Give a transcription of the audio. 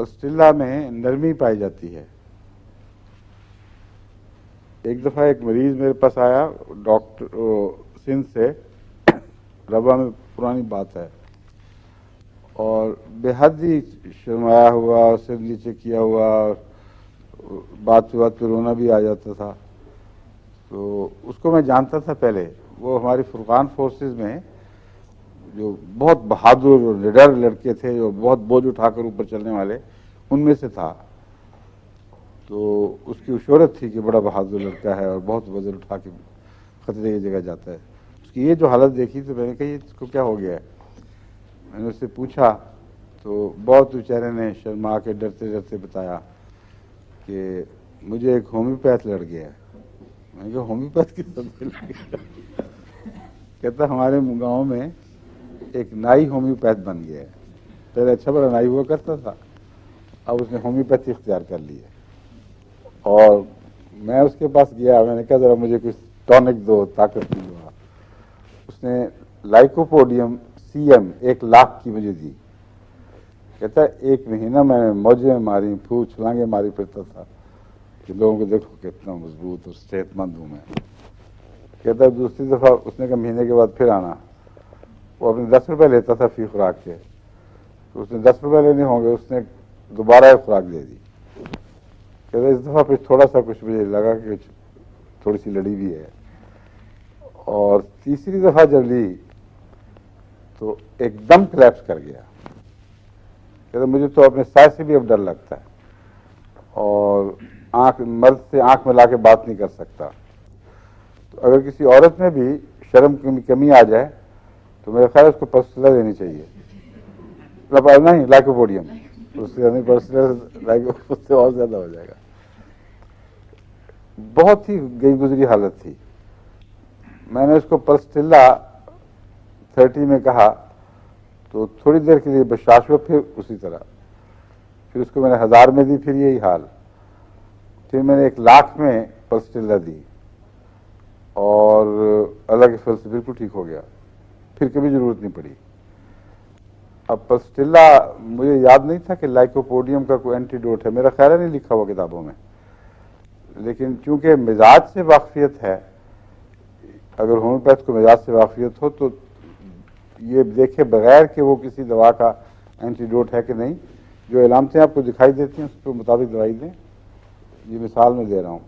پلسٹیلا میں نرمی پائی جاتی ہے. ایک دفعہ ایک مریض میرے پاس آیا ڈاکٹر سندھ سے، ربا میں پرانی بات ہے، اور بے حد ہی شرمایا ہوا، سر نیچے کیا ہوا، بات پہ رونا بھی آ جاتا تھا. تو اس کو میں جانتا تھا پہلے، وہ ہماری فرقان فورسز میں جو بہت بہادر اور نڈر لڑکے تھے، جو بہت بوجھ اٹھا کر اوپر چلنے والے، ان میں سے تھا. تو اس کی شہرت تھی کہ بڑا بہادر لڑکا ہے اور بہت وزن اٹھا کے خطرے کی جگہ جاتا ہے. اس کی یہ جو حالت دیکھی تو میں نے کہا یہ اس کو کیا ہو گیا ہے. میں نے اس سے پوچھا تو بہت بیچارے نے شرما کے ڈرتے ڈرتے بتایا کہ مجھے ایک ہومیوپیتھ لڑ گیا ہے. میں نے کہا ہومیوپیتھ کی طرف لڑ گیا؟ کہتا ہمارے گاؤں میں ایک نائی ہومیوپیتھ بن گیا ہے. پہلے اچھا بڑا نائی ہوا کرتا تھا، اب اس نے ہومیوپیتھی اختیار کر لی ہے. اور میں اس کے پاس گیا، میں نے کہا ذرا مجھے کچھ ٹونک دو، طاقت نہیں ہوا. اس نے لائکوپوڈیم CM 1,00,000 کی مجھے دی. کہتا ہے 1 مہینہ میں نے موجیں ماری، چھلانگیں ماری پھرتا تھا کہ لوگوں کو دیکھو کتنا مضبوط اور صحت مند ہوں میں. کہتا ہے دوسری دفعہ اس نے کہا مہینے کے بعد پھر آنا. وہ اپنے 10 روپے لیتا تھا فی خوراک کے، تو اس نے 10 روپے لینے ہوں گے، اس نے دوبارہ ایک خوراک دے دی. کہتا ہے اس دفعہ پھر تھوڑا سا کچھ مجھے لگا کہ تھوڑی سی لڑی بھی ہے. اور تیسری دفعہ جب لی تو ایک دم کلیپس کر گیا. کہتا مجھے تو اپنے سائے سے بھی اب ڈر لگتا ہے، اور مرد سے آنکھ ملا کے بات نہیں کر سکتا. تو اگر کسی عورت میں بھی شرم کی کمی آ جائے تو میرے خیال اس کو پلسٹیلا دینی چاہیے. نہیں لائکوپوڈیم، اس سے اور زیادہ ہو جائے گا. بہت ہی گئی گزری حالت تھی. میں نے اس کو پلسٹیلا 30 میں کہا تو تھوڑی دیر کے لیے بشاش ہوا، پھر اسی طرح. پھر اس کو میں نے 1000 میں دی، پھر یہی حال. پھر میں نے 1,00,000 میں پلسٹیلا دی اور اللہ کے فضل سے بالکل ٹھیک ہو گیا. پھر کبھی ضرورت نہیں پڑی. اب پلسٹیلا مجھے یاد نہیں تھا کہ لائکوپوڈیم کا کوئی اینٹیڈوٹ ہے، میرا خیال ہے نہیں لکھا ہوا کتابوں میں. لیکن چونکہ مزاج سے واقفیت ہے، اگر ہومیوپیتھ کو مزاج سے واقفیت ہو تو یہ دیکھے بغیر کہ وہ کسی دوا کا اینٹیڈوٹ ہے کہ نہیں، جو علامتیں آپ کو دکھائی دیتی ہیں اس کے مطابق دوائی دیں. یہ مثال میں دے رہا ہوں.